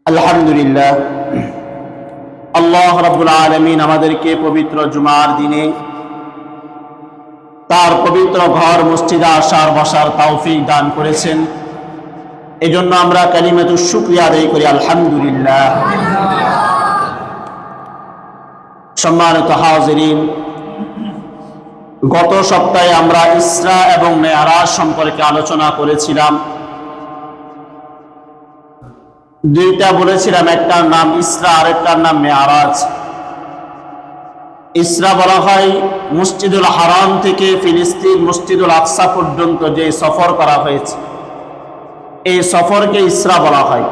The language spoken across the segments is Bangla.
আলহামদুলিল্লাহ, আল্লাহ রাব্বুল আলামিন আমাদেরকে পবিত্র জুমার দিনে তার পবিত্র ঘর মসজিদে আসার বসার তৌফিক দান করেছেন। এজন্য আমরা কালিমাতুশ শুকরিয়া আদায় করি আলহামদুলিল্লাহ। সম্মানিত হাজিরিন, গত সপ্তাহে আমরা ইসরা এবং মেরাজ সম্পর্কে আলোচনা করেছিলাম। দুইটা বলেছিলাম, একটার নাম ইসরা আর একটার নাম মেরাজ। ইসরা বলা হয় মসজিদুল হারাম থেকে ফিলিস্তিন মসজিদুল আকসা পর্যন্ত যে সফর করা হয়েছে, এই সফরকে ইসরা বলা হয়।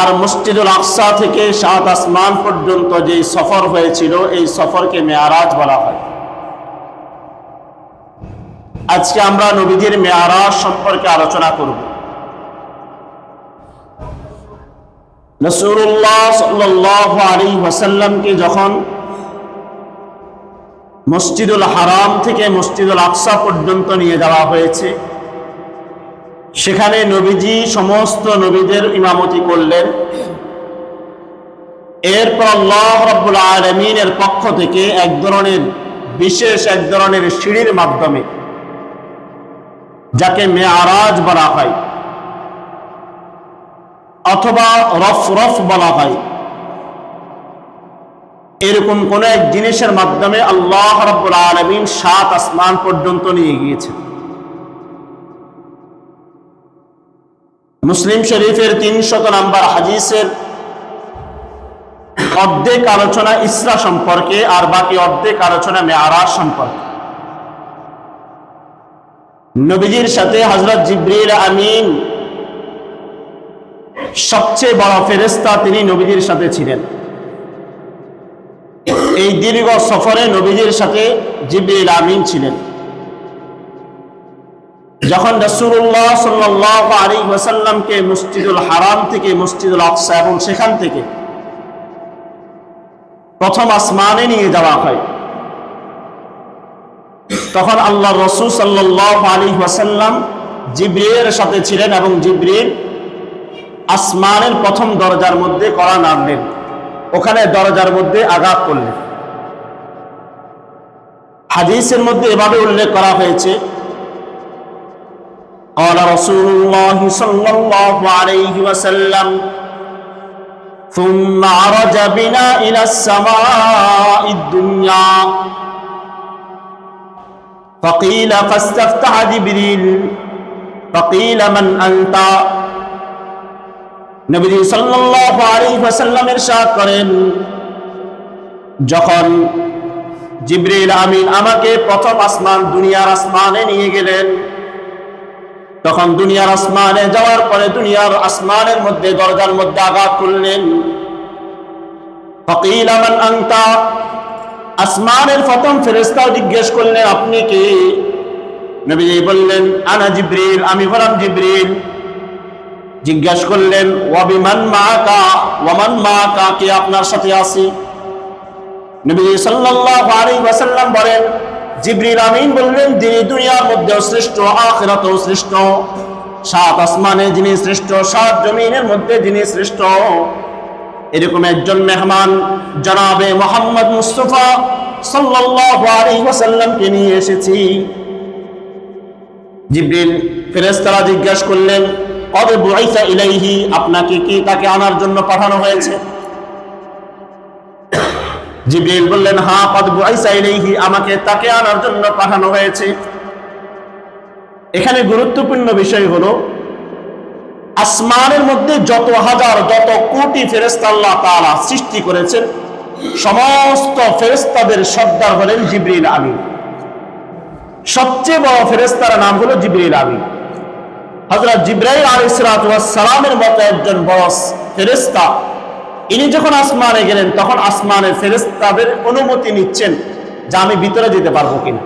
আর মসজিদুল আকসা থেকে সাত আসমান পর্যন্ত যে সফর হয়েছিল, এই সফরকে মেরাজ বলা হয়। আজকে আমরা নবীজির মেরাজ সম্পর্কে আলোচনা করব। রাসূলুল্লাহ সাল্লাল্লাহু আলাইহি ওয়াসাল্লামকে যখন মসজিদুল হারাম থেকে মসজিদুল আকসা পর্যন্ত নিয়ে যাওয়া হয়েছে, সেখানে নবীজি সমস্ত নবীদের ইমামতি করলেন। এরপর আল্লাহ রাব্বুল আলামিনের পক্ষ থেকে বিশেষ এক ধরনের সিঁড়ির মাধ্যমে, যাকে মেরাজ বলা হয় অথবা রফরফ বলা হয়, এরকম কোন এক জিনিসের মাধ্যমে আল্লাহ রাব্বুল আলামিন সাত আসমান পর্যন্ত নিয়ে গিয়েছেন। মুসলিম শরীফের 300 নম্বর হাদিসের অর্ধেক আলোচনা ইসরা সম্পর্কে, আর বাকি অর্ধেক আলোচনা মেরাজ সম্পর্কে। নবীজির সাথে হযরত জিবরিল আমিন, সবচেয়ে বড় ফেরেশতা, তিনি নবীজির সাথে ছিলেন। এই দীর্ঘ সফরে নবীজির সাথে জিবরিল আমিন ছিলেন। যখন রাসূলুল্লাহ সাল্লাল্লাহু আলাইহি ওয়াসাল্লামকে মসজিদুল হারাম থেকে মসজিদুল আকসা এবং সেখান থেকে প্রথম আসমানে নিয়ে যাওয়া হয়, তখন আল্লাহর রাসূল সাল্লাল্লাহু আলাইহি ওয়াসাল্লাম জিবরিলের সাথে ছিলেন এবং জিবরিল আসমানের প্রথম দরজার মধ্যে কড়া নাড়লেন, ওখানে দরজার মধ্যে আঘাত করলেন। হাদিসের মধ্যে এভাবে উল্লেখ করা হয়েছে, قال رسول الله صلى الله عليه وسلم ثم عرج بنا إلى السماء الدنيا فقيل فاستفتح جبريل فقيل من أنت। নবী সাল্লাল্লাহু আলাইহি ওয়াসাল্লাম ইরশাদ করেন, যখন জিবরিল আমিন আমাকে প্রথম আসমান দুনিয়ার আসমানে নিয়ে গেলেন, তখন দুনিয়ার আসমানে যাওয়ার পরে দুনিয়ার আসমানের মধ্যে দরজার মধ্যে আঘাত করলেন। ফাকিল মান আনতা, আসমানের প্রথম ফেরেশতা জিজ্ঞেস করলেন, আপনি কি? নবী বললেন, আনা জিবরিল, আমি হলাম জিবরিল। জিজ্ঞেস করলেন, ওয়া বিমান মাআকা, ওয়া মান মাআকা, কে আপনার সাথে আছে? নবী সাল্লাল্লাহু আলাইহি ওয়াসাল্লাম বলেন, জিবরিল আমিন বললেন, যিনি দুনিয়ার মধ্যে শ্রেষ্ঠ, আখিরাতেও শ্রেষ্ঠ, সাত আসমানে যিনি শ্রেষ্ঠ, সাত জমিনের মধ্যে যিনি শ্রেষ্ঠ, এরকম একজন মেহমান জনাবে মুহাম্মদ মুস্তাফা সাল্লাল্লাহু আলাইহি ওয়াসাল্লামকে নিয়ে এসেছি। জিবরিল ফেরেশতারা জিজ্ঞেস করলেন, কদ বুইসা ইলাইহি, আপনাকে কি তাকে আনার জন্য পাঠানো হয়েছে? জিবরিল বললেন, হ্যাঁ, কদ বুইসা ইলাইহি, আমাকে তাকে আনার জন্য পাঠানো হয়েছে। এখানে গুরুত্বপূর্ণ বিষয় হলো, আসমানের মধ্যে যত হাজার যত কোটি ফেরেশতা আল্লাহ তাআলা সৃষ্টি করেছেন, সমস্ত ফেরেশতাদের সর্দার হলেন জিবরিল আমিন। সবচেয়ে বড় ফেরেশতার নাম হলো জিবরিল আমিন। হযরত জিবরাইল আলাইহিস সালাতু ওয়াস সালামের মতো একজন বড় ফেরেশতা, ইনি যখন আসমানে গেলেন, তখন আসমানের ফেরেশতাদের অনুমতি নিচ্ছেন যে আমি ভিতরে যেতে পারবো কিনা।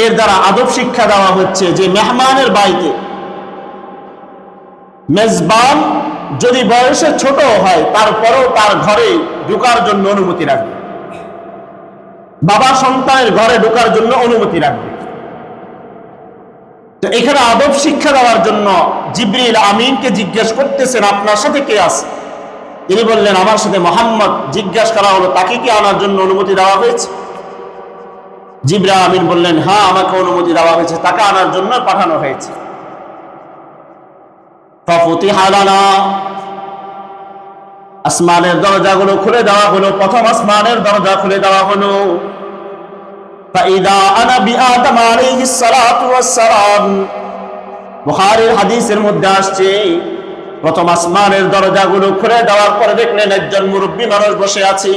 এর দ্বারা আদব শিক্ষা দেওয়া হচ্ছে যে মেহমানের বাড়িতে মেজবান যদি বয়সে ছোট হয়, তারপরেও তার ঘরে ঢোকার জন্য অনুমতি রাখবে, বাবা সন্তানের ঘরে ঢোকার জন্য অনুমতি রাখবে। তো তো এখানে আদব শিক্ষা দেওয়ার জন্য জিবরিল আমিনকে জিজ্ঞেস করতেছেন, আপনার সাথে কে আছে? তিনি বললেন, আমার সাথে মোহাম্মদ। জিজ্ঞাসা করা হলো, তাকে কি আনার জন্য অনুমতি দেওয়া হয়েছে? জিবরিল আমিন বললেন, হ্যাঁ, আমাকে অনুমতি দেওয়া হয়েছে, তাকে আনার জন্য পাঠানো হয়েছে। ফাফুতিহা লানা, আসমানের দরজাগুলো খুলে দেওয়া হলো। প্রথম আসমানের দরজা খুলে দেওয়া হলো। ফাইদা আনা বিআদম আলাইহিস সালাতু ওয়াস সালাম, বুখারীর হাদিসের মধ্যে আসছে, প্রথম আসমানের দরজাগুলো খুলে দেওয়ার পরে দেখলেন একজন মুরব্বী মানুষ বসে আছে।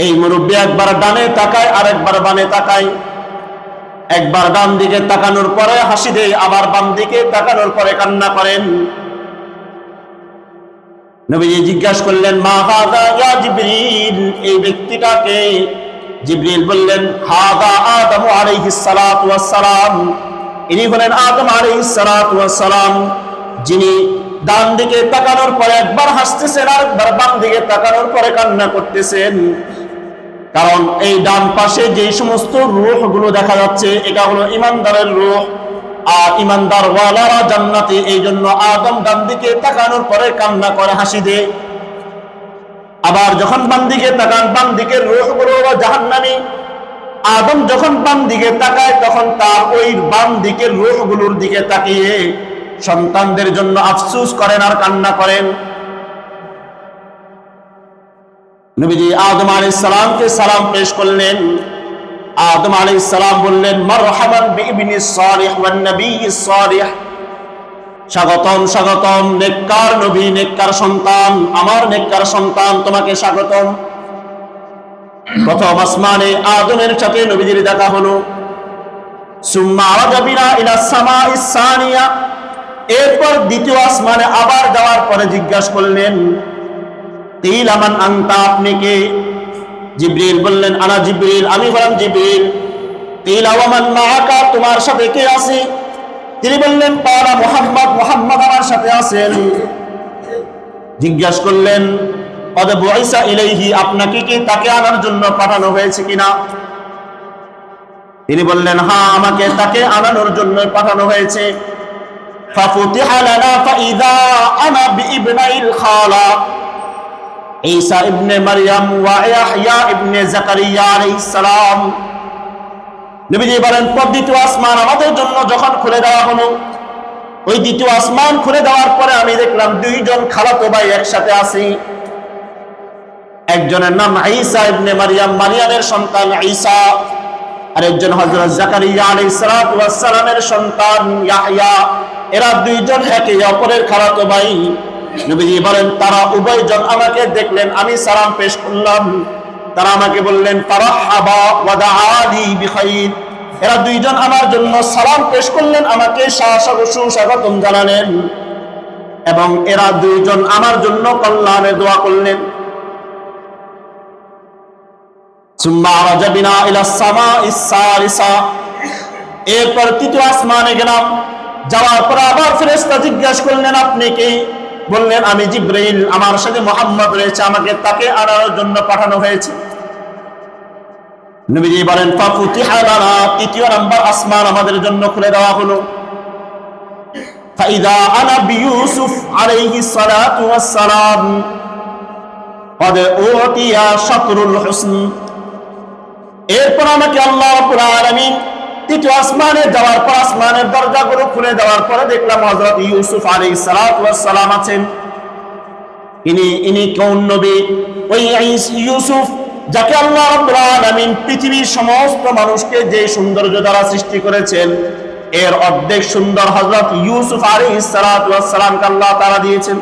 এই মুরব্বী একবার ডানে তাকায় আর একবার বামে তাকায়। একবার ডান দিকে তাকানোর পরে হাসি দেয়, আবার বাম দিকে তাকানোর পরে কান্না করেন। নবীজি জিজ্ঞাসা করলেন, মা হাযা ইয়া জিবরিল, এই ব্যক্তিটাকে? জিবরিল বললেন, হাযা আদম আলাইহিস সালাতু ওয়াস সালাম, ইনি হলেন আদম আলাইহিস সালাতু ওয়াস সালাম, যিনি ডান দিকে তাকানোর পরে একবার হাসতেছেন আর একবার বাম দিকে তাকানোর পরে কান্না করতেছেন। কারণ এই ডান পাশে যে সমস্ত রূহগুলো দেখা যাচ্ছে, এটা হলো ঈমানদারের রূহ, আর ঈমানদার ওয়ালারা জান্নাতে। এই জন্য আদম ডান দিকে তাকানোর পরে কান্না করে, হাসি দেয়। আবার যখন বাম দিকে তাকান, বাম দিকের রূহগুলো জাহান্নামী। আদম যখন বাম দিকে তাকায়, তখন তার ওই বাম দিকের রূহগুলোর দিকে তাকিয়ে সন্তানদের জন্য আফসোস করেন আর কান্না করেন। নবীজি আদম আলাইহিস সালামকে সালাম পেশ করলেন। আদম আলাইহিস সালাম বললেন, মারহাবান বিইবনিস সালিহ ওয়ান নবিয়্যিস সালিহ, স্বাগতম স্বাগতম, নেককার নবী, নেককার সন্তান, আমার নেককার সন্তান, তোমাকে স্বাগতম। প্রথম আসমানে আদমের সাথে নবীজির দেখা হলো। সুম্মা আরাজা বিনা ইলাস সামাইস সানিয়া, এরপর দ্বিতীয় আসমানে আবার যাওয়ার পরে জিজ্ঞাসা করলেন, কিলা মান আনতা, আপনি কে? জিবরিল বললেন, আনা জিবরিল, আমি হলাম জিবরিল। কিলা ওয়া মান মাআকা, তোমার সাথে কে আছে? তিনি বললেন, ক্বালা মুহাম্মদ, মুহাম্মদ আমার সাথে আছেন। জিজ্ঞাসা করলেন, ক্বাদ বুইসা ইলাইহি, আপনাকে কি তাকে আনার জন্য পাঠানো হয়েছে কিনা? তিনি বললেন, হ্যাঁ, আমাকে তাকে আনানোর জন্য পাঠানো হয়েছে। ফাফুতিহা লানা ফাইদা আনা বিইবনাইল খালা, ঈসা ইবনে মারইয়াম ওয়া ইয়াহইয়া ইবনে যাকারিয়া আলাইহিস সালাম। নবীজি বলেন, দ্বিতীয় আসমান আমাদের জন্য যখন খুলে দেওয়া হলো, ওই দ্বিতীয় আসমান খুলে দেওয়ার পরে আমি দেখলাম দুইজন খালাতো ভাই একসাথে আছে। একজনের নাম ঈসা ইবনে মারইয়াম, মারইয়ামের সন্তান ঈসা, আর একজন হযরত যাকারিয়া আলাইহিস সালাতু ওয়াস সালামের সন্তান ইয়াহইয়া। এরা দুইজন একে অপরের খালাতো ভাই। নবীজি বলেন, তারা উভয়জন আমাকে দেখলেন, আমি সালাম পেশ করলাম, তারা আমাকে বললেন, ফারহাবা ওয়া দাআলি বিখাইর, এরা দুইজন আমার জন্য সালাম পেশ করলেন, আমাকে সুস্বাগতম জানালেন, এবং এরা দুইজন আমার জন্য কল্যাণের দোয়া করলেন। সুম্মা আরাজা বিনা ইলাস সামাইস সালিসা, এরপর তৃতীয় আসমানে গেলাম। যাওয়ার পর আবার ফেরেশতা জিজ্ঞাসা করলেন, আপনি কে? বললেন, আমি জিবরাইল, আমার সাথে মুহাম্মদ রয়েছে, আমাকে তাকে আনার জন্য পাঠানো হয়েছে। নবীজি বলেন, ফাফুতিহা লানা, তৃতীয় নাম্বার আসমান আমাদের জন্য খুলে দেওয়া হলো। ফাইদা আনা বিইউসুফ আলাইহিস সালাতু ওয়াস সালাম, ক্বাদ উতিয়া শাতরুল হুসন। এরপর আমাকে আল্লাহ রাব্বুল আলামিন তৃতীয় আসমানে যাওয়ার পর আসমানের দরজাগুলো খুলে দেওয়ার পরে দেখলাম হযরত ইউসুফ আলাইহিস সালাতু ওয়াস সালাম আছেন। ইনি কোন নবী? ওই ইউসুফ, যাকে আল্লাহ রাব্বুল আলামিন পৃথিবীর সমস্ত মানুষকে যে সৌন্দর্য দ্বারা সৃষ্টি করেছেন, এর অর্ধেক সুন্দর হযরত ইউসুফ আলাইহিস সালাতু ওয়াস সালামকে আল্লাহ তাআলা দিয়েছেন।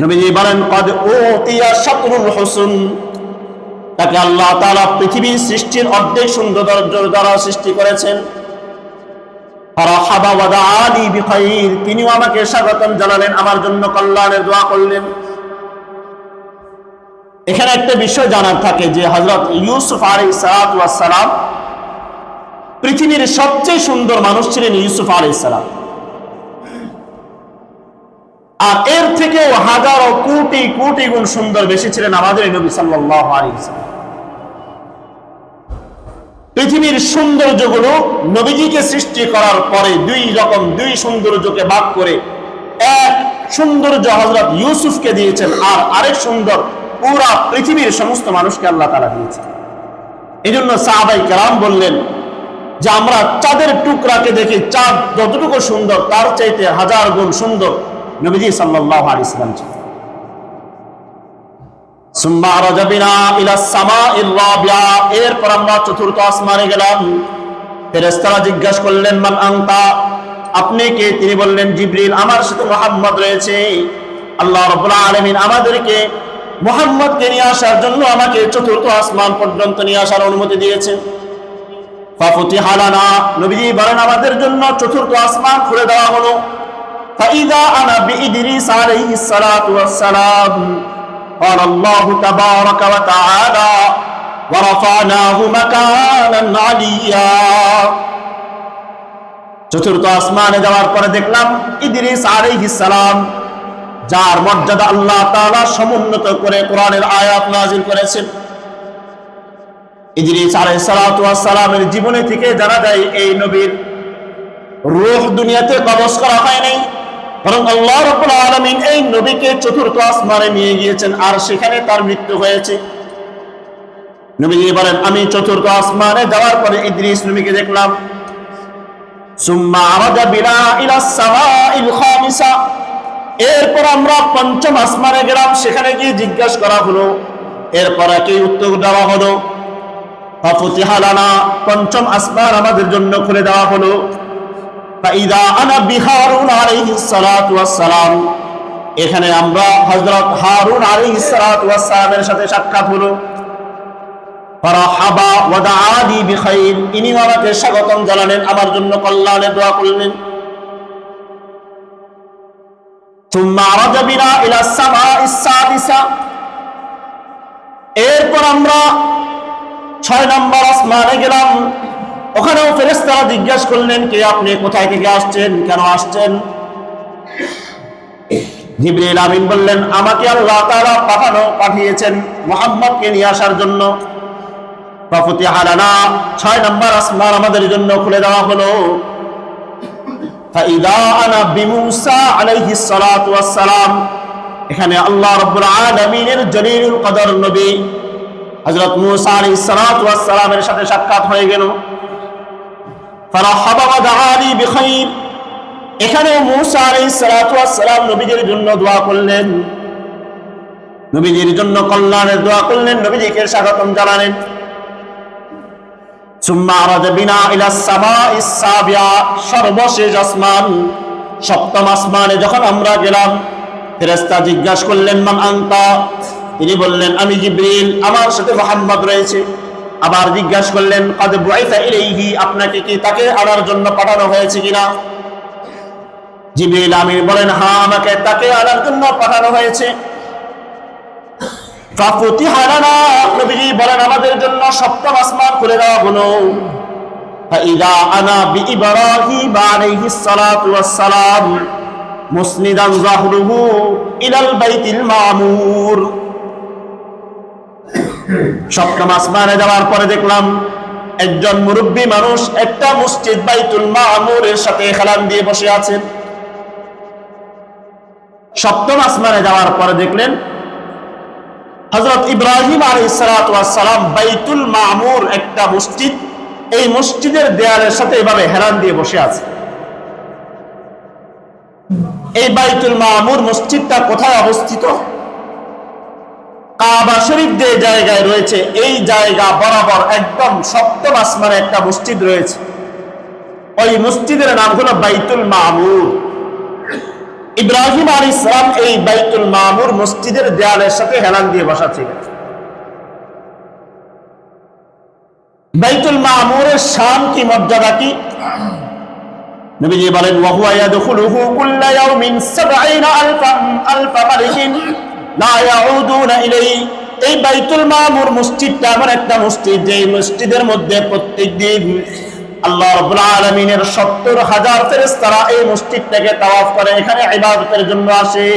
নবীজি বলেন, ক্বাদ উতিয়া শাতরুল হুসন, তাকে আল্লাহ তাআলা পৃথিবীর সৃষ্টির অর্ধেক সৌন্দর্য দ্বারা সৃষ্টি করেছেন। ফারহাবা ওয়া দাআলি বিখাইর, তিনিও আমাকে স্বাগতম জানালেন, আমার জন্য কল্যাণের দোয়া করলেন। এখানে একটা বিষয় জানার থাকে যে হযরত ইউসুফ আলাইহিস সালাতু ওয়াস সালাম পৃথিবীর সবচেয়ে সুন্দর মানুষ ছিলেন ইউসুফ আলাইহিস সালাম। আর এর থেকেও হাজারো কোটি কোটি গুণ সুন্দর বেশি ছিলেন আমাদের নবী সাল্লাল্লাহু আলাইহি ওয়াসাল্লাম। পৃথিবীর সৌন্দর্যগুলো নবীজিকে সৃষ্টি করার পরে দুই সৌন্দর্যকে ভাগ করে এক সৌন্দর্য হযরত ইউসুফকে দিয়েছেন, আর আরেক সুন্দর পুরা পৃথিবীর সমস্ত মানুষকে আল্লাহ তাআলা দিয়েছেন। এই জন্য সাহাবায়ে কেরাম বললেন যে আমরা চাঁদের টুকরাকে দেখি, চাঁদ যতটুকু সুন্দর তার চাইতে হাজার গুণ সুন্দর নবীজি সাল্লাল্লাহু আলাইহি ওয়াসাল্লাম ছিলেন। সুম্মা রাজাবিনা ইলা সামাইর রাবিয়া, এরপর আমরা চতুর্থ আসমানে গেলাম। ফেরেশতারা জিজ্ঞাসা করলেন মান আনতা, আপনি কে? তিনি বললেন জিবরিল, আমার সাথে মুহাম্মদ রয়েছে। আল্লাহ রাব্বুল আলামিন আমাদেরকে মুহাম্মদকে নিয়ে আসার জন্য আমাকে চতুর্থ আসমান পর্যন্ত নিয়ে আসার অনুমতি দিয়েছেন। ফাফুতিহা লানা, নবীজি বলেন আমাদের জন্য চতুর্থ আসমান খুলে দেওয়া হলো। ফাইদা আনা বিইদরিস আলাইহিস সালাতু ওয়াস সালাম, قال الله تبارك وتعالى ورفعناه مكانا عليا। চতুর্থ আসমানে যাওয়ার পরে দেখলাম ইদ্রিস আলাইহিস সালাম, যার মর্যাদা আল্লাহ তাআলা সমুন্নত করে কোরআনের আয়াত নাযিল করেছেন। ইদ্রিস আলাইহিস সালাতু ওয়াস সালামের জীবনী থেকে জানা যায় এই নবীর রূহ দুনিয়াতে কবজ করা হয় নাই, বরং আল্লাহ রাব্বুল আলামিন এই নবীকে চতুর্থ আসমানে নিয়ে গিয়েছেন, আর সেখানে তার মৃত্যু হয়েছে। নবীজি বলেন আমি চতুর্থ আসমানে যাওয়ার পরে ইদ্রিস নবীকে দেখলাম। সুম্মা আরাজা বিনা ইলা সামাইল খামিসা, এরপর আমরা পঞ্চম আসমানে গেলাম, সেখানে গিয়ে জিজ্ঞাসা করা হলো, এরপর একই উত্তর দেওয়া হলো। ফাফুতিহা লানা, পঞ্চম আসমান আমাদের জন্য খুলে দেওয়া হলো। ফাইদা আনা বিহারুন আলাইহিস সালাতু ওয়াস সালাম, এখানে আমরা হযরত হারুন আলাইহিস সালাতু ওয়াস সালামের সাথে সাক্ষাৎ হলো। ফারাহাবা ওয়া দাআলি বিখাইর, ইনি আমাকে স্বাগতম জানালেন, আমার জন্য কল্যাণের দোয়া করলেন। সুম্মা আরাজা বিনা ইলা সামাইস সাদিসা, এরপর আমরা 6 নম্বর আসমানে গেলাম। ওখানেও ফেরেশতারা জিজ্ঞাসা করলেন কে আপনি, কোথায় থেকে আসছেন, কেন আসছেন? জিবরিল আমিন বললেন আমাকে আল্লাহ তাআলা পাঠিয়েছেন মুহাম্মদকে নিয়ে আসার জন্য। ফাফুতিহা লানা, 6 নম্বর আসমান আমাদের জন্য খুলে দেওয়া হলো। ফাইদা আনা বিমূসা আলাইহিস সালাতু ওয়াস সালাম, এখানে আল্লাহ রাব্বুল আলামিনের জলিলুল কদর নবী হযরত মূসা আলাইহিস সালাতু ওয়াস সালামের সাথে সাক্ষাৎ হয়ে গেল। ফারাহাবা ওয়া দাআলি বিখাইর, এখানে মূসা আলাইহিস সালাতু ওয়াস সালাম নবীজির জন্য দোয়া করলেন, নবীজির জন্য কল্যাণের দোয়া করলেন, নবীজিকে স্বাগতম জানালেন। সুম্মা আরাজা বিনা ইলা সামাইস সাবিয়া, সর্বশেষ আসমান, সপ্তম আসমানে যখন আমরা গেলাম, ফেরেশতা জিজ্ঞাসা করলেন মান আনতা, তিনি বললেন আমি জিবরিল, আমার সাথে মুহাম্মদ রয়েছে। আবার জিজ্ঞাসা করলেন কদ বুইসা ইলাইহি, আপনাকে কি তাকে আনার জন্য পাঠানো হয়েছে কিনা? জিবরিল আমিন বলেন হ্যাঁ, আমাকে তাকে আনার জন্য পাঠানো হয়েছে। ফাফুতিহা লানা, নবীজি বলেন আমাদের জন্য সপ্তম আসমান খুলে দেওয়া হলো। ফাইদা আনা বিইব্রাহিম আলাইহিস সালাতু ওয়াস সালাম মুসনিদান যাহরুহু ইলাল বাইতিল মামুর, সপ্তম আসমানে যাওয়ার পরে দেখলাম একজন মুরব্বী মানুষ একটা মসজিদ বাইতুল মামুরের সাথে হেলান দিয়ে বসে আছেন। সপ্তম আসমানে যাওয়ার পরে দেখলেন হযরত ইব্রাহিম আলাইহিস সালাতু ওয়াস সালাম বাইতুল মামুর একটা মসজিদ, এই মসজিদের দেয়ালের সাথে এভাবে হেলান দিয়ে বসে আছে। এই বাইতুল মামুর মসজিদটা কোথায় অবস্থিত? কাবা শরীফ যে জায়গায় রয়েছে এই জায়গা বরাবর একদম সপ্তম আসমানে একটা মসজিদ রয়েছে, ওই মসজিদের নাম হলো বাইতুল মামুর। ইব্রাহিম আলাইহিস সালাম এই বাইতুল মামুর মসজিদের দেয়ালের সাথে হেলান দিয়ে বসা ছিলেন। বাইতুল মামুরের শান কি, মর্যাদা কি? নবীজি বলেন ওয়া হুয়া ইয়াদখুলুহু কুল্লা ইয়াউমিন ৭০,০০০ মালিকিন লা ইয়াউদুনা ইলাইহি, এই বাইতুল মামুর মসজিদটা এমন একটা মসজিদ যে মসজিদের মধ্যে প্রত্যেকদিন আল্লাহ রাব্বুল আলামিনের ৭০,০০০ ফেরেশতারা এই মসজিদটাকে তাওয়াফ করে, এখানে ইবাদতের জন্য আসে।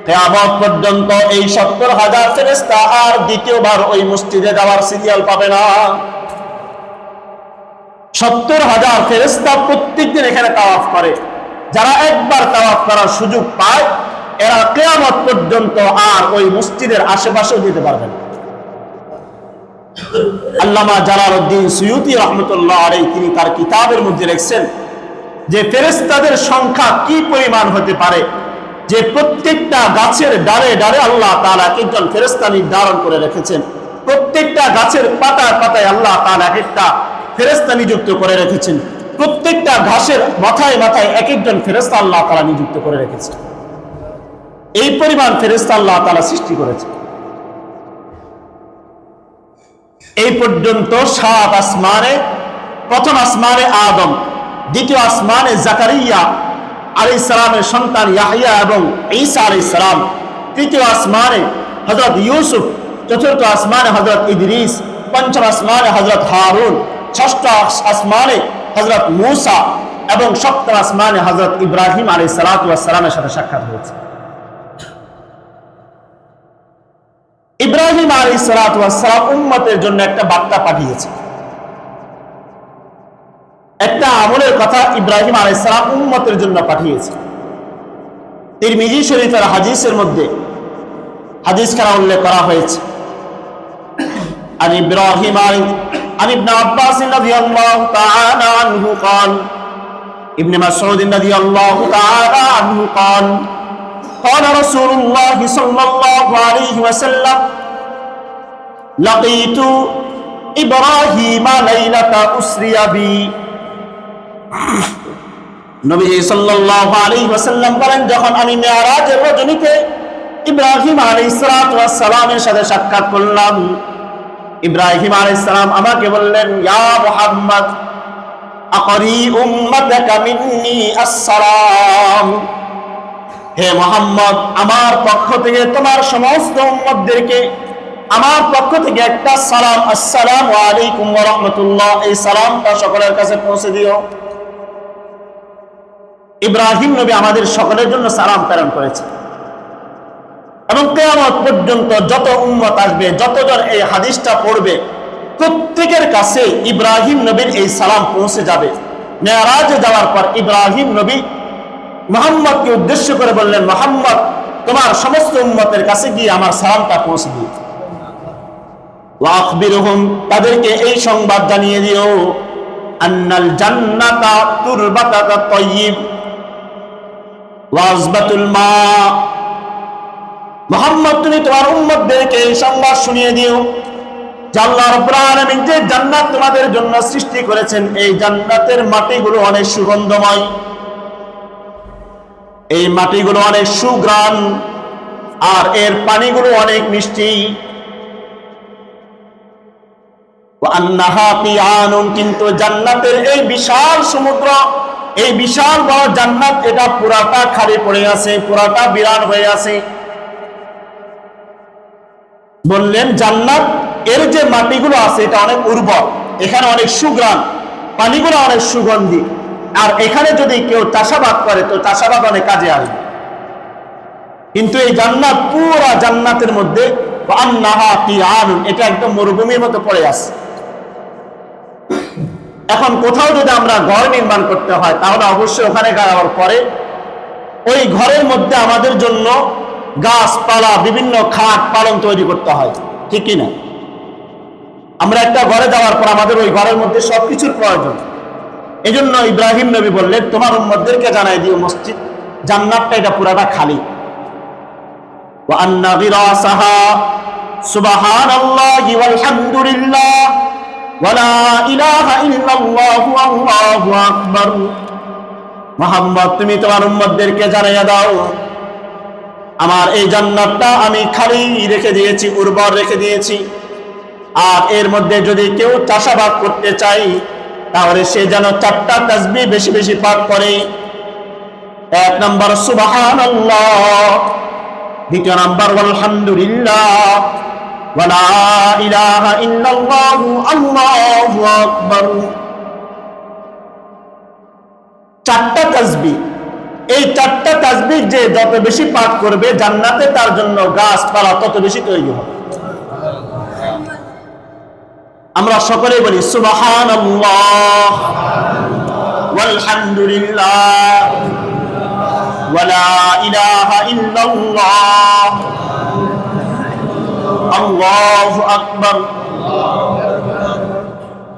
কিয়ামত পর্যন্ত এই ৭০,০০০ ফেরেশতা আর দ্বিতীয়বার ওই মসজিদে যাওয়ার সিরিয়াল পাবে না। 70,000 ফেরেশতা প্রত্যেকদিন এখানে তাওয়াফ করে। যারা একবার তাওয়াফ করার সুযোগ পায় এরা কিয়ামত পর্যন্ত আর ওই মসজিদের আশেপাশেও যেতে পারবে না। আল্লামা জালালউদ্দিন সুয়ুতি রাহমাতুল্লাহ আলাইহি তিনি তার কিতাবের মধ্যে লিখছেন যে ফেরেশতাদের সংখ্যা কি পরিমাণ হতে পারে, যে প্রত্যেকটা গাছের ডালে ডালে আল্লাহ তাআলা একজন ফেরেশতা নির্ধারণ করে রেখেছেন। প্রত্যেকটা গাছের পাতায় পাতায় আল্লাহ তাআলা একটা ফেরেশতা নিযুক্ত করে রেখেছেন। প্রত্যেকটা ঘাসের মাথায় মাথায় এক একজন ফেরেশতা আল্লাহ তাআলা নিযুক্ত করে রেখেছেন। এই পরিমাণ ফেরেশতা আল্লাহ তাআলা সৃষ্টি করেছেন। এই পর্যন্ত 7 আসমানে, প্রথম আসমানে আদম, দ্বিতীয় আসমানে জাকারিয়া আলাইহিস সালামের সন্তান ইয়াহইয়া এবং ঈসা আলাইহিস সালাম, তৃতীয় আসমানে হযরত ইউসুফ, চতুর্থ আসমানে হযরত ইদ্রিস, পঞ্চম আসমানে হযরত হারুন, ষষ্ঠ আসমানে হযরত মূসা এবং সপ্তম আসমানে হযরত ইব্রাহিম আলাইহিস সালাতু ওয়াস সালামের সাথে সাক্ষাৎ হয়েছে। ইব্রাহিম আলাইহিস সালাতু ওয়াস সালাম উম্মতের জন্য একটা বার্তা পাঠিয়েছে, একটা আমলের কথা ইব্রাহিম আলাইহিস সালাম উম্মতের জন্য পাঠিয়েছে। তিরমিজি শরীফের হাদিসের মধ্যে হাদিসখানা উল্লেখ করা হয়েছে। عن إبراهيم عن ابن عباس رضي الله تعالى عنه قال ابن مسعود رضي الله تعالى عنه قال قال رسول الله صلى الله عليه وسلم لقيت إبراهيم ليلة أسري بي নবী সাল্লাল্লাহু আলাইহি ওয়াসাল্লাম বলেন, যখন আমি মেরাজের রজনীতে ইব্রাহিম আলাইহিস সালামের সাথে সাক্ষাৎ করলাম, ইব্রাহিম আলাইহিস সালাম আমাকে বললেন, ইয়া মুহাম্মদ আকরি উম্মাতাকা মিন্নি আসসালাম, হে মুহাম্মদ আমার পক্ষ থেকে তোমার সমস্ত উম্মতদেরকে আমার পক্ষ থেকে একটা সালাম, আসসালামু আলাইকুম ওয়া রাহমাতুল্লাহ, এই সালামটা সকলের কাছে পৌঁছে দিও। ইব্রাহিম নবী আমাদের সকলের জন্য সালাম প্রেরণ করেছে এবং কিয়ামত পর্যন্ত যত উম্মত আসবে, যতজন এই হাদিসটা পড়বে, প্রত্যেকের কাছে ইব্রাহিম নবীর এই সালাম পৌঁছে যাবে। মেরাজে যাওয়ার পর ইব্রাহিম নবী মুহাম্মদকে উদ্দেশ্য করে বললেন, মুহাম্মদ তোমার সমস্ত উম্মতের কাছে গিয়ে আমার সালামটা পৌঁছে দিও। ওয়া আখবিরহুম, তাদেরকে এই সংবাদ জানিয়ে দিও, আন্নাল জান্নাতা তুরবাতাকা তাইয়িব ওয়াজবাতুল মা, মুহাম্মদ তুমি তোমার উম্মতদেরকে এই সংবাদ শুনিয়ে দিও যে আল্লাহ রাব্বুল আলামিন যে জান্নাত তোমাদের জন্য সৃষ্টি করেছেন, এই জান্নাতের মাটিগুলো অনেক সুগন্ধময়, এই মাটিগুলো অনেক সুঘ্রাণ, আর এর পানিগুলো অনেক মিষ্টি। ওয়া আন্নাহা কিয়ানুন, কিন্তু জান্নাতের এই বিশাল সমুদ্র, এই বিশাল বড় জান্নাত, এটা পুরাটা খালি পড়ে আছে, পুরাটা বিরান হয়ে আছে। বললেন জান্নাত এর যে মাটিগুলো আছে এটা অনেক উর্বর, এখানে অনেক সুঘ্রাণ, পানিগুলো অনেক সুগন্ধি, আর এখানে যদি কেউ চাষাবাদ করে তো চাষাবাদ অনেক কাজে আসবে। কিন্তু এই জান্নাত, পুরা জান্নাতের মধ্যে আন্নাহা কিয়ানুন, এটা একদম মরুভূমির মতো পড়ে আছে। এখন কোথাও যদি আমরা ঘর নির্মাণ করতে হয় তাহলে অবশ্যই ওখানে যাওয়ার পরে ওই ঘরের মধ্যে আমাদের জন্য গাছপালা, বিভিন্ন খাট পালং তৈরি করতে হয়, ঠিক কিনা? আমরা একটা ঘরে যাওয়ার পর আমাদের ওই ঘরের মধ্যে সবকিছুর প্রয়োজন। এই জন্য ইব্রাহিম নবী বললেন, তোমার উম্মতদেরকে জানাই দিও মসজিদ জান্নাতটা এটা পুরাটা খালি। ওয়া আন্না গিরাসাহা সুবহানাল্লাহি ওয়াল হামদুলিল্লাহ ওয়া লা ইলাহা ইল্লাল্লাহু আল্লাহু আকবার, মুহাম্মদ তুমি তোমার উম্মতদেরকে জানাইয়া দাও আমার এই জান্নাতটা আমি খালি রেখে দিয়েছি, উর্বর রেখে দিয়েছি, আর এর মধ্যে যদি কেউ চাষাবাদ করতে চাই তাহলে সে যেন 4টা তাসবিহ বেশি বেশি পাঠ করে। 1 নাম্বার সুবহানাল্লাহ, 2 নাম্বার আলহামদুলিল্লাহ, ওয়া লা ইলাহা ইল্লাল্লাহু আল্লাহু আকবার। 4টা তাসবিহ, এই 4টা তাসবিহ যে যত বেশি পাঠ করবে জান্নাতে তার জন্য গাছপালা তত বেশি তৈরি হবে। আমরা সকলেই বলি সুবহানাল্লাহ ওয়ালহামদুলিল্লাহ ওয়ালা ইলাহা ইল্লাল্লাহ আল্লাহু আকবার।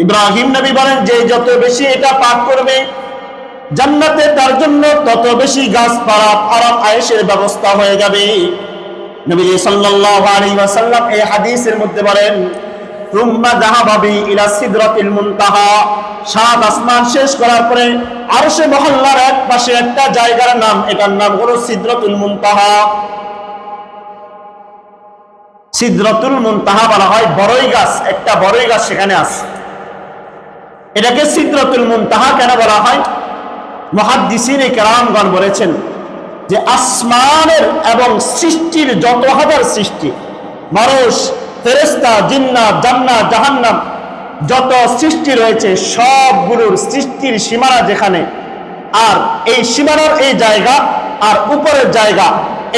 ইব্রাহিম নবী বলেন, যে যত বেশি এটা পাঠ করবে জান্নাতে তার জন্য তত বেশি গাছপালা আরাম আয়েশের ব্যবস্থা হয়ে যাবে। নবী সাল্লাল্লাহু আলাইহি ওয়াসাল্লাম এই হাদিসের মধ্যে বলেন, সুম্মা যাহাবা বি ইলা সিদরাতিল মুনতাহা, সাত আসমান শেষ করার পরে আরশে মহল্লার এক পাশে একটা জায়গার নাম, এটার নাম হলো সিদরাতুল মুনতাহা। সিদরাতুল মুনতাহা বলা হয় বড়ই গাছ, একটা বড়ই গাছ সেখানে আছে। এটাকে সিদরাতুল মুনতাহা কেন বলা হয়? মুহাদ্দিসিনে কেরামগণ বলেছেন যে আসমানের এবং সৃষ্টির যত হাজার সৃষ্টি, মানুষ, ফেরেশতা, জিন্নাত, জান্নাত, জাহান্নাম, যত সৃষ্টি রয়েছে সবগুলোর সৃষ্টির সীমানা যেখানে, আর এই সীমানার এই জায়গা আর উপরের জায়গা,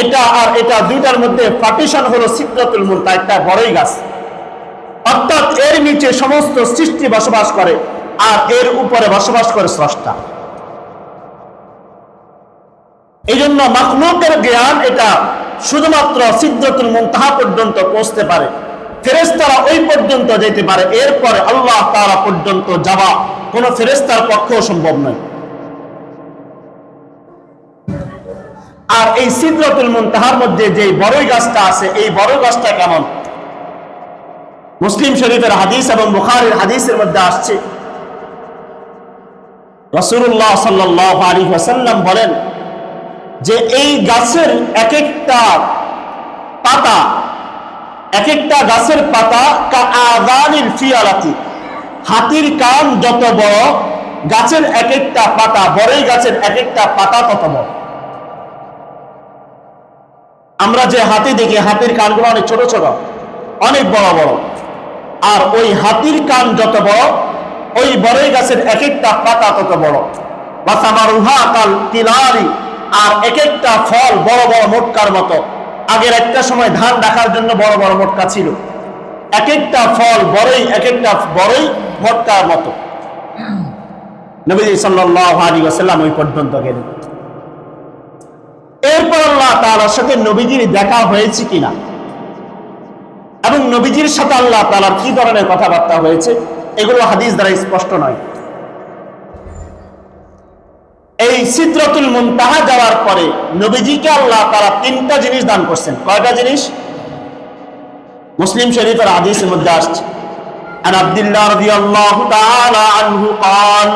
এটা আর এটা দুইটার মধ্যে পার্টিশন হলো সিদরাতুল মুনতাহা, একটা বড়ই গাছ। অর্থাৎ এর নিচে সমস্ত সৃষ্টি বসবাস করে আর এর উপরে বসবাস করে স্রষ্টা। এই জন্য মাখলুকের জ্ঞান এটা শুধুমাত্র সিদরাতুল মুনতাহা পর্যন্ত পৌঁছতে পারে, ফেরেশতারা ওই পর্যন্ত যেতে পারে, এরপরে আল্লাহ তাআলা পর্যন্ত যাওয়া কোন ফেরেশতার পক্ষেও সম্ভব নয়। আর এই সিদরাতুল মুনতাহার মধ্যে যে বড়ই গাছটা আছে, এই বড় গাছটা কেমন? মুসলিম শরীফের হাদিস এবং বুখারীর হাদিসের মধ্যে আসছে, রাসূলুল্লাহ সাল্লাল্লাহু আলাইহি ওয়াসাল্লাম বলেন যে এই গাছের এক একটা পাতা, এক একটা গাছের পাতা কাআযানিল ফিয়ালাতি, হাতির কান যত বড়, গাছের এক একটা পাতা, বড়ই গাছের এক একটা পাতা তত বড়। আমরা যে হাতি দেখি, হাতির কানগুলো অনেক ছোট ছোট, অনেক বড় বড়, আর ওই হাতির কান যত বড়, ওই বড়ই গাছের এক একটা পাতা তত বড়। ওয়াসামারুহা কাল কিলালি, আর এক একটা ফল বড় বড় মোটকার মতো। আগের একটা সময় ধান রাখার জন্য বড় বড় মোটকা ছিল, এক একটা ফল বড়ই, এক একটা বড়ই মোটকার মতো। নবী সাল্লাল্লাহু আলাইহি ওয়াসাল্লাম ওই পর্যন্ত গেলেন। এরপর আল্লাহ তাআলার সাথে নবীজির দেখা হয়েছে কিনা এবং নবীজির সাথে আল্লাহ তাআলার কি ধরনের কথাবার্তা হয়েছে, এগুলো হাদিস দ্বারা স্পষ্ট নয়। এই সিদরাতুল মুনতাহা যাওয়ার পরে নবীজিকে আল্লাহ তাআলা তিনটা জিনিস দান করছেন। কয়টা জিনিস? মুসলিম শরীফের হাদিসের মধ্যে আসছে, আন আব্দুল্লাহ রাদিয়াল্লাহু তাআলা আনহু قال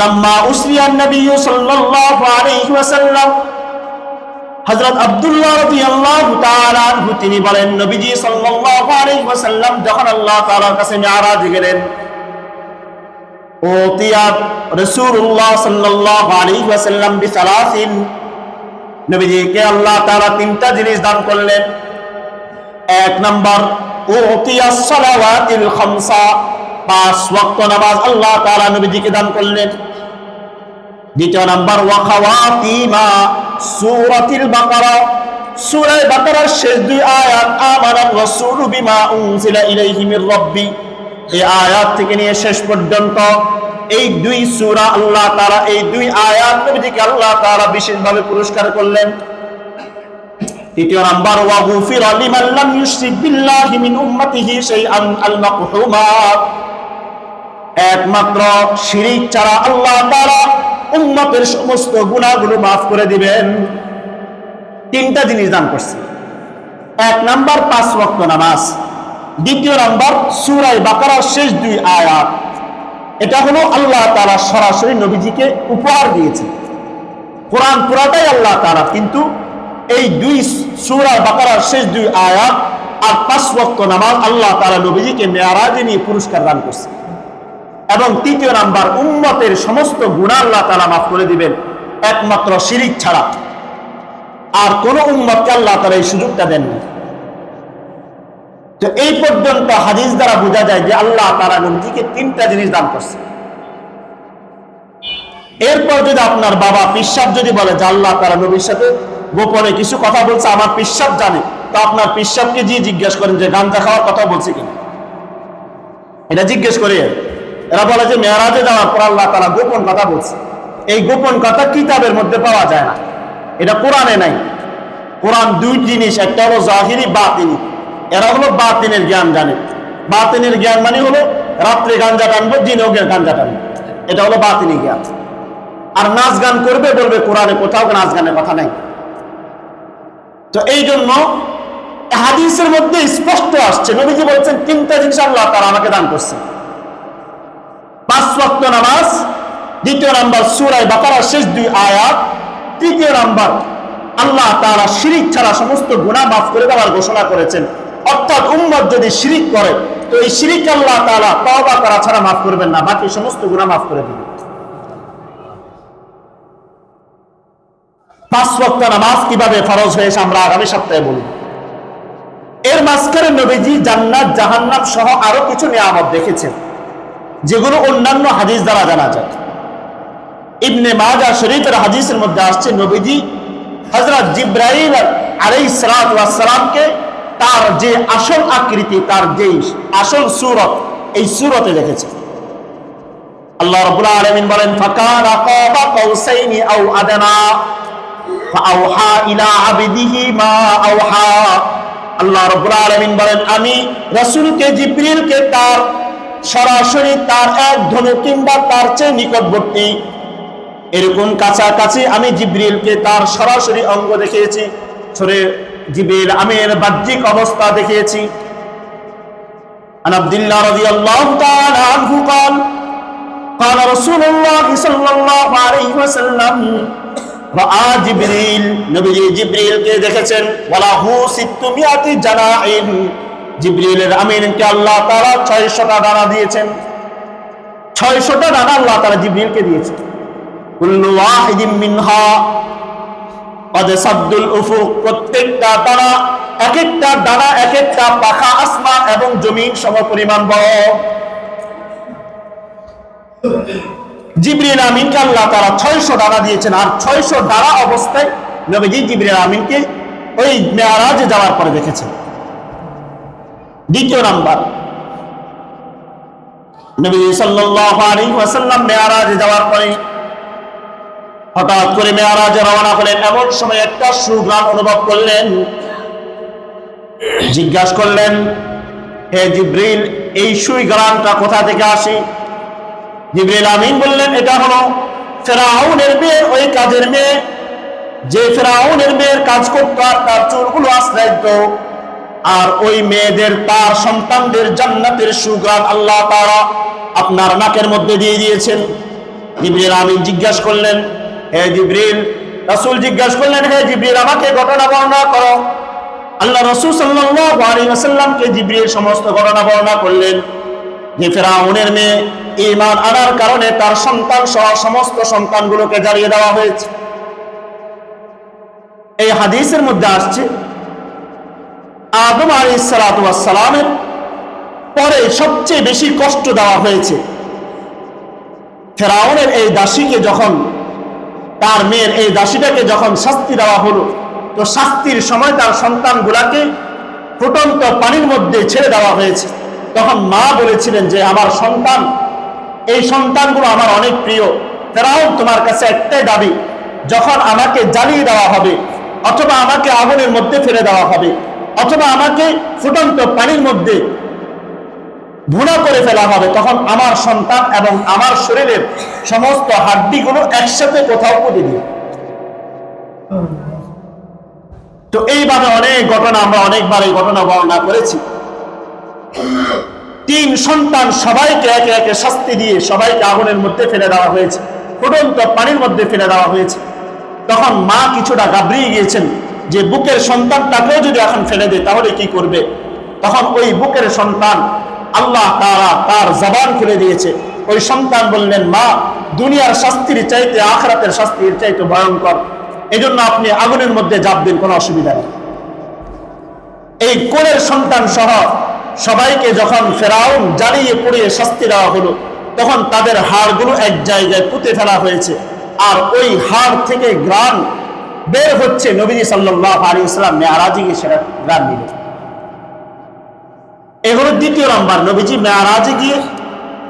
لما أسري النبي صلى الله عليه وسلم, হযরত আব্দুল্লাহ রাদিয়াল্লাহু তাআলা আনহু তিনি বলেন, নবীজি সাল্লাল্লাহু আলাইহি ওয়াসাল্লাম যখন আল্লাহ তাআলার কাছে মিরাজে গেলেন, ওতিয়া রাসূলুল্লাহ সাল্লাল্লাহু আলাইহি ওয়াসাল্লাম বিসালাসিন, নবীজিকে আল্লাহ তাআলা তিনটা জিনিস দান করলেন। এক নাম্বার, ওতিয়াস সালাওয়াতিল খামসা, পাঁচ ওয়াক্ত নামাজ আল্লাহ তাআলা নবীজিকে দান করলেন। দ্বিতীয় নাম্বার, ওয়া খাওয়াতিমা সূরাতুল বাকারা, সূরা বাকারার শেষ দুই আয়াত, আমানার রাসূলু বিমা উনজিলা ইলাইহি মির রাব্বি, এই আয়াত থেকে নিয়ে শেষ পর্যন্ত এই দুই সূরা আল্লাহ তাআলা, এই দুই আয়াত নবীজিকে আল্লাহ তাআলা বিশেষভাবে পুরস্কার করলেন। তৃতীয় নাম্বার, ওয়া গুফিরা লিমান লাম ইউশরিক বিল্লাহি মিন উম্মতিহি শাইআন আল মাকহুমাত, একমাত্র শিরিক ছাড়া আল্লাহ তাআলা উম্মতের সমস্ত গুনাহগুলো মাফ করে দিবেন। তিনটা জিনিস দান করছে। এক নাম্বার, পাঁচ ওয়াক্ত নামাজ। দ্বিতীয় নাম্বার, সূরা বাকারার শেষ দুই আয়াত। এটা হলো আল্লাহ তাআলা সরাসরি নবীজিকে উপহার দিয়েছে। কোরআন পুরাটাই আল্লাহ তাআলা, কিন্তু এই দুই সূরা বাকারার শেষ দুই আয়াত আর পাঁচ ওয়াক্ত নামাজ আল্লাহ তাআলা নবীজিকে মেরাজে নিয়ে পুরস্কার দান করছে। এবং তৃতীয় নাম্বার, উম্মতের সমস্ত গুনাহ আল্লাহ তাআলা মাফ করে দিবেন, একমাত্র শিরিক ছাড়া। আর কোন উম্মতকে আল্লাহ তাআলা এই সুযোগটা দেন না। তো এই পর্যন্ত হাদিস দ্বারা বোঝা যায় যে আল্লাহ তাআলা নবীজিকে তিনটা জিনিস দান করছে। এরপর যদি আপনার বাবা পিশাব যদি বলে যে আল্লাহ তাআলা নবীর সাথে গোপনে কিছু কথা বলছে, আমার পিশাব জানে, তো আপনার পিসাবকে জিজ্ঞেস করেন যে গাঁজা খাওয়ার কথা বলছে কিনা, এটা জিজ্ঞেস করে। এরা বলে যে মেরাজে যাওয়ার পর আল্লাহ তাআলা গোপন কথা বলছে। এই গোপন কথা কিতাবের মধ্যে পাওয়া যায় না, এটা কোরআনে নাই। কোরআন দুই জিনিস, একটা হলো জাহিরি, বাতিনি। এরা হলো বাতিনের জ্ঞান জানে। বাতিনের জ্ঞান মানে হলো রাত্রে গাঞ্জা টানবো, দিনেও গাঞ্জা টানবো, এটা হলো বাতিনি জ্ঞান। আর নাচ গান করবে বলবে, কোরআনে কোথাও নাচ গানের কথা নাই। তো এই জন্য হাদিসের মধ্যে স্পষ্ট আসছে, নবীজি বলছেন তিনটা জিনিস আল্লাহ তাআলা আমাকে দান করছে। 5 ওয়াক্ত নামাজ, দ্বিতীয় নাম্বার সূরা বাকারার শেষ 2 আয়াত, তৃতীয় নাম্বার আল্লাহ তাআলা শিরিক ছাড়া সমস্ত গুনাহ মাফ করে দেওয়ার ঘোষণা করেছেন। অর্থাৎ উম্মত যদি শিরিক করে তো এই শিরিক আল্লাহ তাআলা তওবা করা ছাড়া মাফ করবেন না, বাকি সমস্ত গুনাহ মাফ করে দিবেন। 5 ওয়াক্ত নামাজ কিভাবে ফরজ হয়েছে আমরা আগামী সপ্তাহে বলব। এর মাঝখানে নবীজি জান্নাত জাহান্নাম সহ আরো কিছু নিয়ামত দেখেছেন, যেগুলো অন্যান্য হাদিস দ্বারা জানা যায়। ইবনে মাজাহ শরীফের হাদিসের মধ্যে আসছে, নবীজি হযরত জিবরাইল আলাইহিস সালাতু ওয়াস সালামকে তার যে আসল আকৃতি, তার যে আসল সূরত, এই সূরতে দেখেছেন। আল্লাহ রাব্বুল আলামিন বলেন, ফাকানা কাবা কাউসাইনি আও আদনা ফাআওহা ইলা আবদিহি মা আওহা। আল্লাহ রাব্বুল আলামিন বলেন, আমি রাসূলকে জিবরিলকে তার সরাসরি তার এক ধনু কিংবা তার চেয়ে নিকটবর্তী এরকম কাছাকাছি আমি জিবরিলকে তার সরাসরি অঙ্গ দেখিয়েছি, সরে জিবরিল আমির বাহ্যিক অবস্থা দেখিয়েছি। আন আব্দুল্লাহ রাদিয়াল্লাহু তাআলা আনহু قال قال رسول الله صلى الله عليه وسلم রাআ জিবরিল, নবীজি জিবরিলকে দেখেছেন, ওয়ালাহু 600 জানাইন, জিবরিলের আমিনকে আল্লাহ তাআলা 600টা ডানা দিয়েছেন। 600টা ডানা আল্লাহ তাআলা জিবরিলকে দিয়েছেন। কুল্লু ওয়াহিদিন মিনহা কদ সাদ্দুল উফুক, প্রত্যেকটা ডানা, এক একটা ডানা এক একটা পাখা আসমান এবং জমিন সমপরিমাণ বড়। জিবরিল আমিনকে আল্লাহ তাআলা 600 ডানা দিয়েছেন, আর 600 ডানা অবস্থায় নবীজি জিবরিল আমিনকে ওই মেরাজে যাওয়ার পরে দেখেছেন। দ্বিতীয় নাম্বার, নবী সাল্লাল্লাহু আলাইহি ওয়াসাল্লাম মেরাজে যাওয়ার পরে হঠাৎ করে মেরাজে রওনা হলেন। এমন সময় একটা সুঘ্রাণ অনুভব করলেন। জিজ্ঞাসা করলেন, হে জিবরিল, এই সুঘ্রাণটা কোথা থেকে আসে? জিবরিল আমিন বললেন, এটা হলো ফেরাউনের মেয়ে, ওই কাজের মেয়ে, যে ফেরাউনের মেয়ের কাজ করত আর তার চুলগুলো আশ্রাইত, আর ওই মেয়েদের তার সন্তানদের জান্নাতের সুঘ্রাণ আল্লাহ তাআলা আপনার নাকের মধ্যে দিয়ে দিয়েছেন। জিবরিল আমিন জিজ্ঞাসা করলেন, হে জিবরিল, রাসূল জিজ্ঞাসা করলেন, হে জিবরিল, আমাকে ঘটনা বর্ণনা করো। আল্লাহ রাসূল সাল্লাল্লাহু আলাইহি ওয়াসাল্লামকে জিবরিল সমস্ত ঘটনা বর্ণনা করলেন, যে ফেরাউনের মেয়ে ঈমান আনার কারণে তার সন্তান সহ সমস্ত সন্তানগুলোকে জ্বালিয়ে দেওয়া হয়েছে। এই হাদিসের মধ্যে আসছে, আদম আলাইহিস সালাতু ওয়াস সালামের পরে সবচেয়ে বেশি কষ্ট দেওয়া হয়েছে ফেরাউনের এই দাসীকে। যখন তার মেয়ের এই দাসীটাকে যখন শাস্তি দেওয়া হলো, তো শাস্তির সময় তার সন্তানগুলাকে ফুটন্ত পানির মধ্যে ছেড়ে দেওয়া হয়েছে। তখন মা বলেছিলেন যে আমার সন্তান, এই সন্তানগুলো আমার অনেক প্রিয়। ফেরাউন, তোমার কাছে একটাই দাবি, যখন আমাকে জ্বালিয়ে দেওয়া হবে, অথবা আমাকে আগুনের মধ্যে ফেলে দেওয়া হবে, অথবা আমাকে ফুটন্ত পানির মধ্যে ভুনা করে ফেলা হবে, তখন আমার সন্তান এবং আমার শরীরের সমস্ত হাড্ডিগুলো একসাথে কোথাও পুঁতে দিই। তো এইভাবে অনেক ঘটনা, আমরা অনেকবার এই ঘটনা বর্ণনা করেছি। 3 সন্তান সবাইকে একে একে শাস্তি দিয়ে সবাইকে আগুনের মধ্যে ফেলে দেওয়া হয়েছে, ফুটন্ত পানির মধ্যে ফেলে দেওয়া হয়েছে। তখন মা কিছুটা ঘাবড়িয়ে গিয়েছেন যে বুকের সন্তানটাকেও যদি এখন ফেলে দেয় তাহলে কি করবে। তখন ওই বুকের সন্তান আল্লাহ তাআলা তার জবান খুলে দিয়েছে। ওই সন্তান বললেন, মা, দুনিয়ার শাস্তির চাইতে আখিরাতের শাস্তির চাইতে ভয়ঙ্কর, এজন্য আপনি আগুনের মধ্যে ঝাঁপ দিন, কোনো অসুবিধা নেই। এই কোলের সন্তান সহ সবাইকে যখন ফেরাউন জ্বালিয়ে পুড়িয়ে শাস্তি দেওয়া হলো, তখন তাদের হাড়গুলো এক জায়গায় পুঁতে ফেলা হয়েছে, আর ওই হাড় থেকে ঘ্রাণ বের হচ্ছে, নবীজি সাল্লাল্লাহু আলাইহি ওয়াসাল্লাম মেরাজে গিয়ে সেটা গ্রাম নিল। এ হলো দ্বিতীয় নাম্বার, নবীজি মেরাজে গিয়ে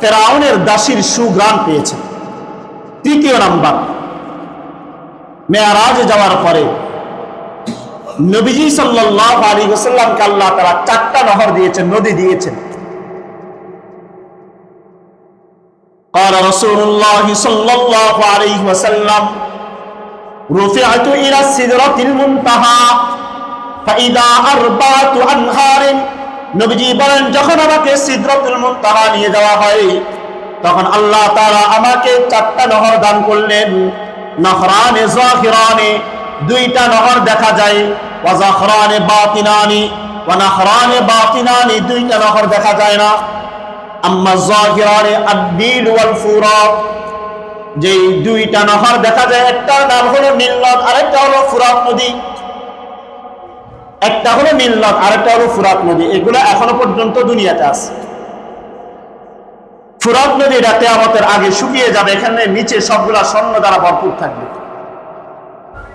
ফেরাউনের দাসীর সুগ্রাম পেয়েছেন। তৃতীয় নাম্বার, মেরাজে যাওয়ার পরে নবীজি সাল্লাল্লাহু আলাইহি ওয়াসাল্লামকে আল্লাহ তাআলা 4টা নহর দিয়েছেন, নদী দিয়েছেন। قال رسول الله صلى الله عليه وسلم رفعت إلى السدرة المنتهى فإذا أربعة أنهار। নবীজি বলেন, যখন আমাকে সিদরাতুল মুনতাহা নিয়ে যাওয়া হয় তখন আল্লাহ তাআলা আমাকে 4টা নহর দান করলেন। নহরানে যাহিরানে, 2টা নহর দেখা যায়, ওয়া যাখরানে বাতিনানি ওয়া নহরানে বাতিনানি, 2টা নহর দেখা যায় না। আম্মা যাহিরানে আদ-নীল ওয়াল ফুরাত, যে 2টা নহর দেখা যায়, একটার নাম হলো নীল নদ, আরেকটা হলো ফুরাত নদী। একটা হলো নীল নদ, আরেকটা হলো ফুরাত নদী। এগুলো এখনো পর্যন্ত দুনিয়াতে আছে। ফুরাত নদী কিয়ামতের আগে শুকিয়ে যাবে, এখানে নিচে সবগুলা স্বর্ণ দ্বারা ভরপুর থাকবে।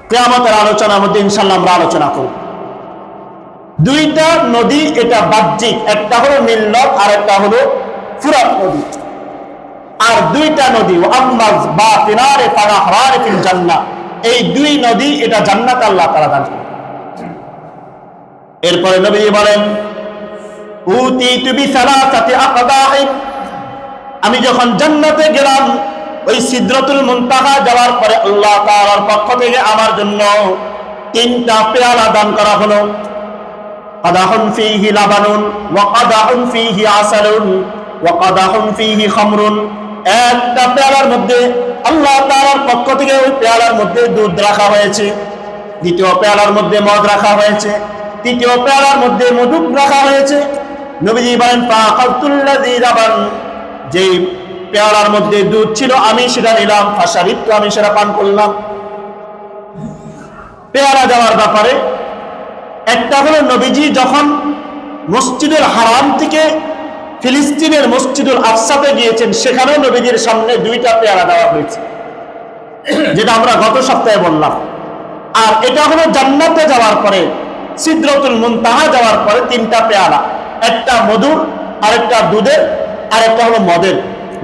কিয়ামতের আলোচনার মধ্যে ইনশাআল্লাহ আমরা আলোচনা করব। 2টা নদী, এটা বাহ্যিক, একটা হলো নীল নদ, আরেকটা হলো ফুরাত নদী। আর 2টা নদী, আম্মা বাতিনারে ফানাহরানে ফিল জান্নাহ, এই 2 নদী এটা জান্নাত আল্লাহ তাআলা দান করেন। এরপরে নবীজি বলেন, উতিতু বিসালাসাতি আকদাহিন, আমি যখন জান্নাতে গেলাম, ওই সিদরাতুল মুনতাহা যাওয়ার পরে আল্লাহ তাআলার পক্ষ থেকে আমার জন্য 3টা পেয়ালা দান করা হলো। কাদাহুন ফীহি লাবানুন ওয়া কাদাহুন ফীহি আসালুন ওয়া কাদাহুন ফীহি খামরুন। একটা পেয়ালার মধ্যে আল্লাহ তাআলার পক্ষ থেকে ওই পেয়ালার মধ্যে দুধ রাখা হয়েছে, দ্বিতীয় পেয়ালার মধ্যে মদ রাখা হয়েছে, তৃতীয় পেয়ালার মধ্যে মধু রাখা হয়েছে। নবীজি বলেন, ফাআকালতুল্লাযী লাবান, যেই পেয়ালার মধ্যে দুধ ছিল আমি সেটা নিলাম, ফাশারিবতু, আমি সেটা পান করলাম। পেয়ালা যাওয়ার ব্যাপারে একটা হলো, নবীজি যখন মসজিদুল হারাম থেকে ফিলিস্তিনের মসজিদুল আকসাতে গিয়েছেন, সেখানেও নবীজির সামনে 2টা পেয়ালা দেওয়া হয়েছে, যেটা আমরা গত সপ্তাহে বললাম। আর এটা হলো জান্নাতে যাওয়ার পরে, সিদরাতুল মুনতাহা যাওয়ার পরে 3টা পেয়ালা, একটা মধুর, আরেকটা দুধের, আরেকটা হলো মদের।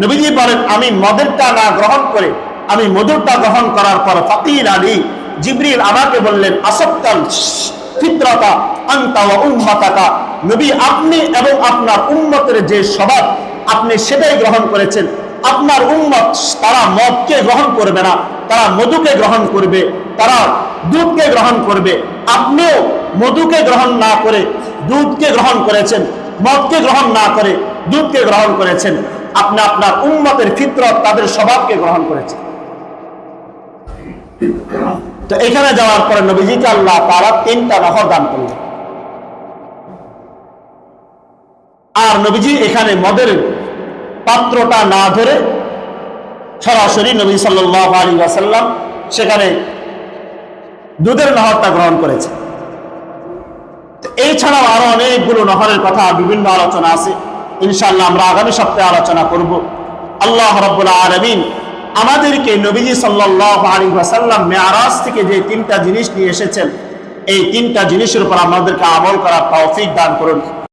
নবীজি বলেন, আমি মদেরটা না গ্রহণ করে আমি মধুরটা গ্রহণ করার পর ফাকিল আলী জিবরিল আমাকে বললেন, আসাবতাল ফিতরাতা আনতা ওয়া উম্মাতাকা, নবী আপনি এবং আপনার উম্মতের যে স্বভাব আপনি সেটাই গ্রহণ করেছেন। আপনার উম্মত তারা মদকে গ্রহণ করবে না, তারা মধুকে গ্রহণ করবে, তারা দুধকে গ্রহণ করবে। আপনিও মধুকে গ্রহণ না করে দুধকে গ্রহণ করেছেন, মদকে গ্রহণ না করে দুধকে গ্রহণ করেছেন। আপনি আপনার উম্মতের ফিতরত, তাদের স্বভাবকে গ্রহণ করেছেন। তো এখানে যাওয়ার পরে নবীজিকে আল্লাহ তাআলা 3টা নহর দান করলেন। আর নবীজি এখানে মদের পাত্রটা না ধরে সরাসরি নবী সাল্লাল্লাহু আলাইহি ওয়াসাল্লাম সেখানে দুধের নহরটা গ্রহণ করেছে। এই ছাড়াও আরো অনেকগুলো নহরের কথা, বিভিন্ন আলোচনা আছে, ইনশাআল্লাহ আমরা আগামী সপ্তাহে আলোচনা করব। আল্লাহ রাব্বুল আলামিন আমাদেরকে নবীজি সাল্লাল্লাহু আলাইহি ওয়াসাল্লাম মেরাজ থেকে যে 3টা জিনিস নিয়ে এসেছেন, এই 3টা জিনিসের উপর আমাদেরকে আমল করার তৌফিক দান করুন।